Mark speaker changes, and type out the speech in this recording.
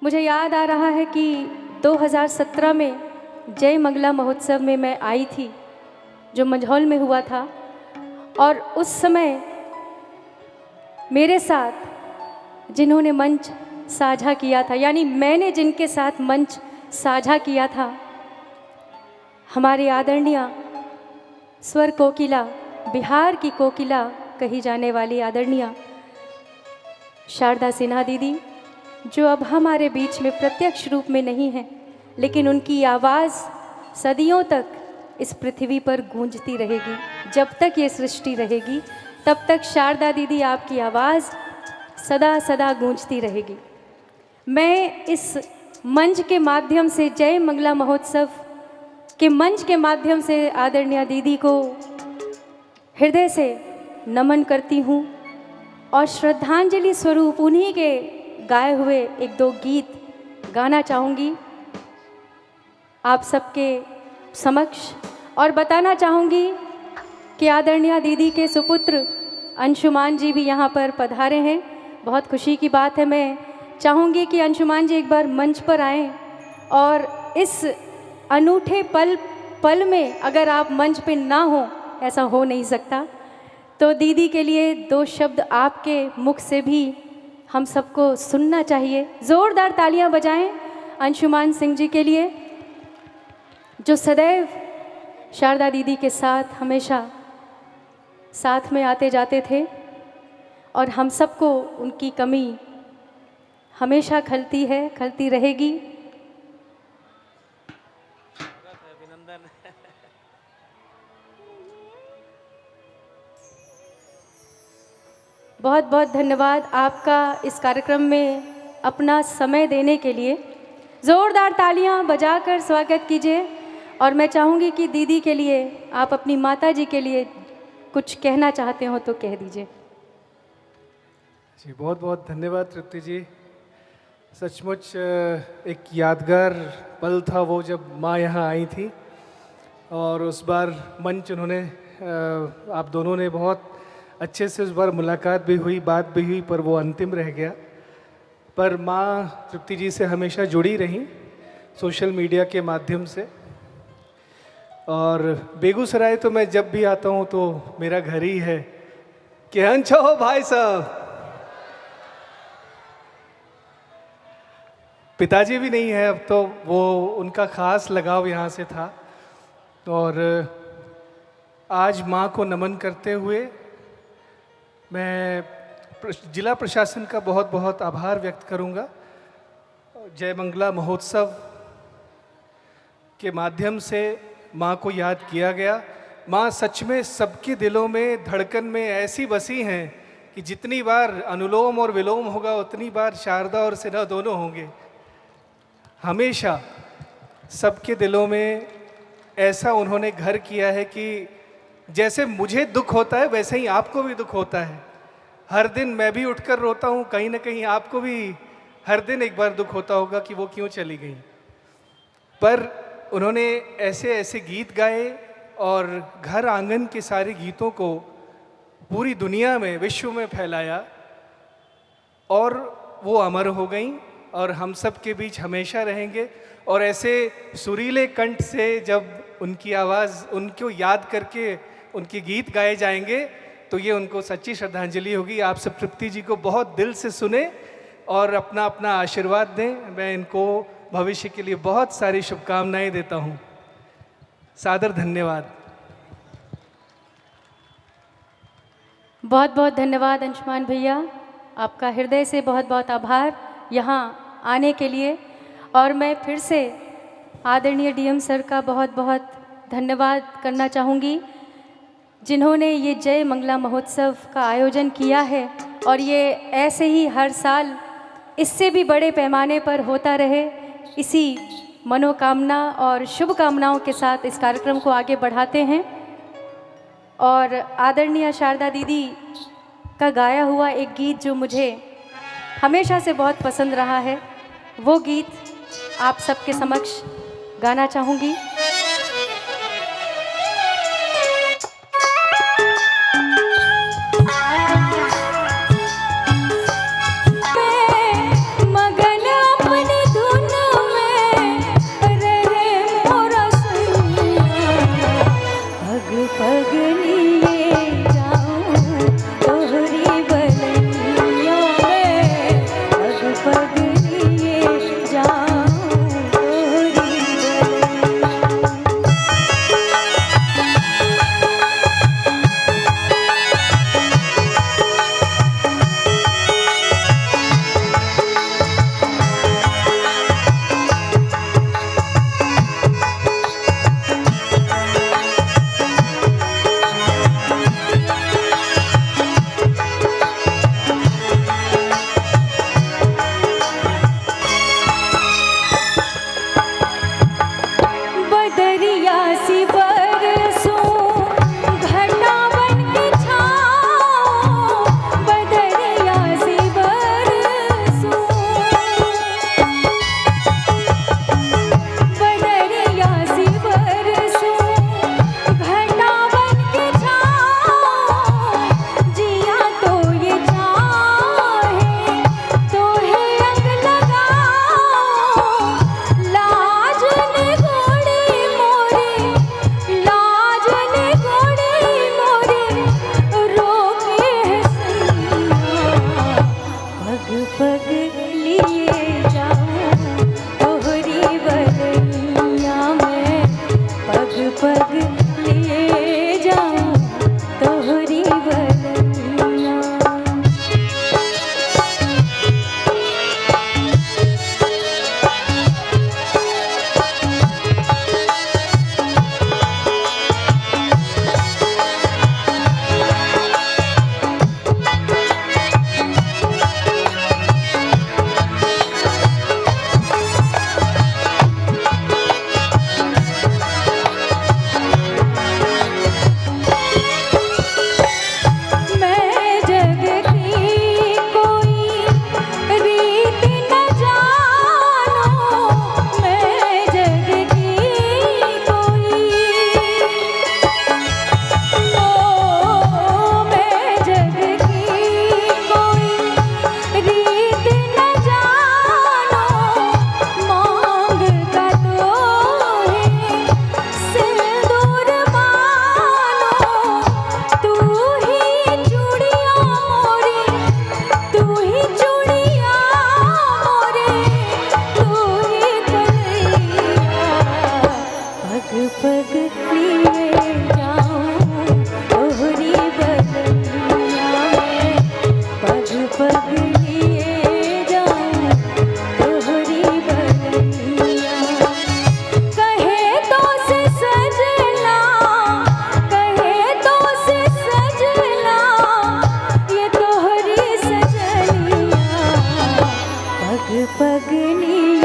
Speaker 1: मुझे याद आ रहा है कि 2017 में जय मंगला महोत्सव में मैं आई थी, जो मंझौल में हुआ था। और उस समय मेरे साथ जिन्होंने मंच साझा किया था, यानी मैंने जिनके साथ मंच साझा किया था, हमारे आदरणीय स्वर कोकिला, बिहार की कोकिला कही जाने वाली आदरणीय शारदा सिन्हा दीदी, जो अब हमारे बीच में प्रत्यक्ष रूप में नहीं है, लेकिन उनकी आवाज़ सदियों तक इस पृथ्वी पर गूंजती रहेगी। जब तक ये सृष्टि रहेगी तब तक शारदा दीदी आपकी आवाज़ सदा सदा गूंजती रहेगी। मैं इस मंच के माध्यम से, जय मंगला महोत्सव के मंच के माध्यम से आदरणीय दीदी को हृदय से नमन करती हूँ और श्रद्धांजलि स्वरूप उन्हीं के गाए हुए एक दो गीत गाना चाहूँगी आप सबके समक्ष, और बताना चाहूँगी कि आदरणीय दीदी के सुपुत्र अंशुमान जी भी यहाँ पर पधारे हैं। बहुत खुशी की बात है। मैं चाहूँगी कि अंशुमान जी एक बार मंच पर आएँ और इस अनूठे पल में अगर आप मंच पे ना हो, ऐसा हो नहीं सकता, तो दीदी के लिए दो शब्द आपके मुख से भी हम सबको सुनना चाहिए। ज़ोरदार तालियां बजाएं अंशुमान सिंह जी के लिए, जो सदैव शारदा दीदी के साथ हमेशा साथ में आते जाते थे और हम सबको उनकी कमी हमेशा खलती है, खलती रहेगी। बहुत बहुत धन्यवाद आपका इस कार्यक्रम में अपना समय देने के लिए। ज़ोरदार तालियां बजाकर स्वागत कीजिए। और मैं चाहूँगी कि दीदी के लिए, आप अपनी माता जी के लिए कुछ कहना चाहते हो तो कह दीजिए।
Speaker 2: जी बहुत बहुत धन्यवाद तृप्ति जी। सचमुच एक यादगार पल था वो जब माँ यहाँ आई थी, और उस बार मंच उन्होंने, आप दोनों ने बहुत अच्छे से उस बार मुलाकात भी हुई, बात भी हुई, पर वो अंतिम रह गया। पर माँ तृप्ति जी से हमेशा जुड़ी रहीं सोशल मीडिया के माध्यम से। और बेगूसराय तो मैं जब भी आता हूँ तो मेरा घर ही है। कि हंस हो भाई साहब, पिताजी भी नहीं है अब, तो वो उनका खास लगाव यहाँ से था। और आज माँ को नमन करते हुए मैं जिला प्रशासन का बहुत बहुत आभार व्यक्त करूँगा। जय मंगला महोत्सव के माध्यम से माँ को याद किया गया। माँ सच में सबके दिलों में, धड़कन में ऐसी बसी हैं कि जितनी बार अनुलोम और विलोम होगा उतनी बार शारदा और सिन्हा दोनों होंगे। हमेशा सबके दिलों में ऐसा उन्होंने घर किया है कि जैसे मुझे दुख होता है वैसे ही आपको भी दुख होता है। हर दिन मैं भी उठकर रोता हूँ, कहीं ना कहीं आपको भी हर दिन एक बार दुख होता होगा कि वो क्यों चली गई। पर उन्होंने ऐसे ऐसे गीत गाए और घर आंगन के सारे गीतों को पूरी दुनिया में, विश्व में फैलाया, और वो अमर हो गई और हम सब के बीच हमेशा रहेंगे। और ऐसे सुरीले कंठ से जब उनकी आवाज़, उनको याद करके उनके गीत गाए जाएंगे तो ये उनको सच्ची श्रद्धांजलि होगी। आप सब तृप्ति जी को बहुत दिल से सुने और अपना अपना आशीर्वाद दें। मैं इनको भविष्य के लिए बहुत सारी शुभकामनाएं देता हूँ। सादर धन्यवाद।
Speaker 1: बहुत बहुत धन्यवाद अंशुमान भैया, आपका हृदय से बहुत बहुत आभार यहाँ आने के लिए। और मैं फिर से आदरणीय डीएम सर का बहुत बहुत धन्यवाद करना चाहूँगी, जिन्होंने ये जय मंगला महोत्सव का आयोजन किया है। और ये ऐसे ही हर साल इससे भी बड़े पैमाने पर होता रहे, इसी मनोकामना और शुभकामनाओं के साथ इस कार्यक्रम को आगे बढ़ाते हैं। और आदरणीय शारदा दीदी का गाया हुआ एक गीत जो मुझे हमेशा से बहुत पसंद रहा है, वो गीत आप सबके समक्ष गाना चाहूँगी। मगन अपनी पगली